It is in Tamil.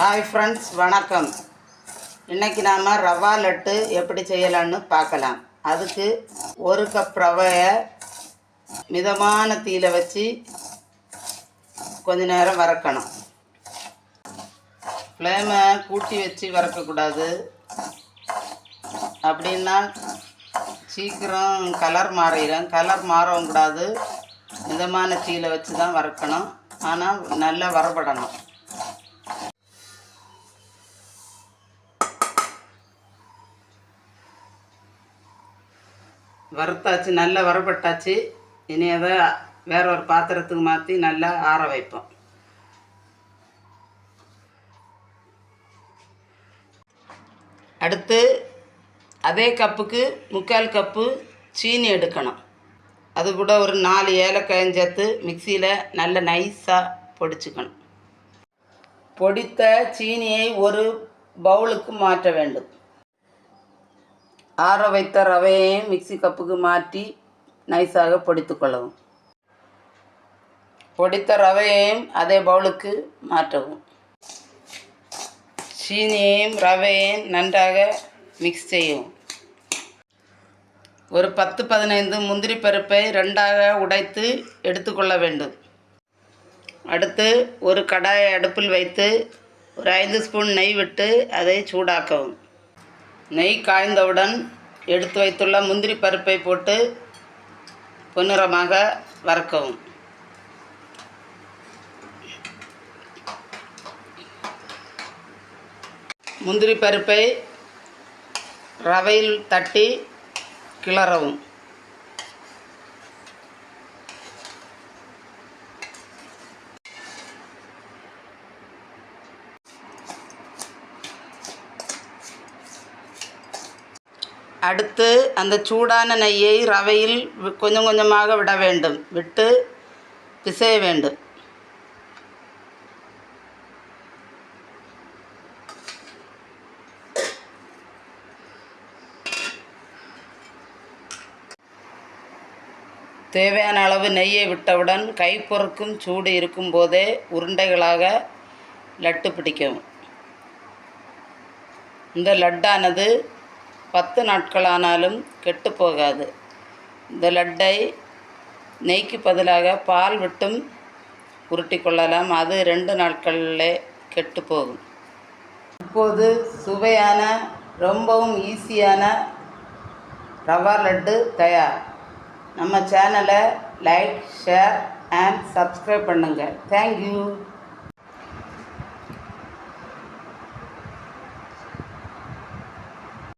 ஹாய் ஃப்ரெண்ட்ஸ், வணக்கம். இன்றைக்கி நாம் ரவா லட்டு எப்படி செய்யலான்னு பார்க்கலாம். அதுக்கு 1 கப் ரவையை மிதமான தீயில வச்சு கொஞ்ச நேரம் வறுக்கணும். ஃப்ளேமை கூட்டி வச்சு வறுக்கக்கூடாது. அப்படின்னா சீக்கிரம் கலர் மாறிடும். கலர் மாறவும் கூடாது. மிதமான தீயில வச்சு தான் வறுக்கணும். ஆனால் நல்லா வறுபடணும். வறுத்தாச்சு, நல்லா வறுபட்டாச்சு. இனி அதை வேற ஒரு பாத்திரத்துக்கு மாற்றி நல்லா ஆற வைப்போம். அடுத்து அதே கப்புக்கு 3/4 கப்பு சீனி எடுக்கணும். அது கூட ஒரு 4 ஏலக்காயும் சேர்த்து மிக்சியில் நல்ல நைஸாக பொடிச்சுக்கணும். பொடித்த சீனியை ஒரு பவுலுக்கு மாற்ற வேண்டும். ஆற வைத்த ரவையை மிக்சி கப்புக்கு மாற்றி நைஸாக பொடித்து கொள்ளவும். பொடித்த ரவையையும் அதே பவுலுக்கு மாற்றவும். சீனியையும் ரவையையும் நன்றாக மிக்ஸ் செய்யவும். ஒரு 10-15 முந்திரி பருப்பை 2ஆக உடைத்து எடுத்துக்கொள்ள வேண்டும். அடுத்து ஒரு கடாயை அடுப்பில் வைத்து ஒரு 5 ஸ்பூன் நெய் விட்டு அதை சூடாக்கவும். நெய் காய்ந்தவுடன் எடுத்து வைத்துள்ள முந்திரி பருப்பை போட்டு பொன்னிறமாக வறுக்கவும். முந்திரி பருப்பை ரவையில் தட்டி கிளறவும். அடுத்து அந்த சூடான நெய்யை ரவையில் கொஞ்சம் கொஞ்சமாக விட வேண்டும். விட்டு பிசைய வேண்டும். தேவையான அளவு நெய்யை விட்டவுடன் கை பொறுக்கும் சூடு இருக்கும்போதே உருண்டைகளாக லட்டு பிடிக்கவும். இந்த லட்டானது 10 நாட்களானாலும் கெட்டு போகாது. இந்த லட்டை நெய்க்கு பதிலாக பால் விட்டும் உருட்டி கொள்ளலாம். அது 2 நாட்களில் கெட்டு போகும். இப்போது சுவையான, ரொம்பவும் ஈஸியான ரவா லட்டு தயார். நம்ம சேனலை லைக், ஷேர் அண்ட் சப்ஸ்கிரைப் பண்ணுங்கள். தேங்க்யூ.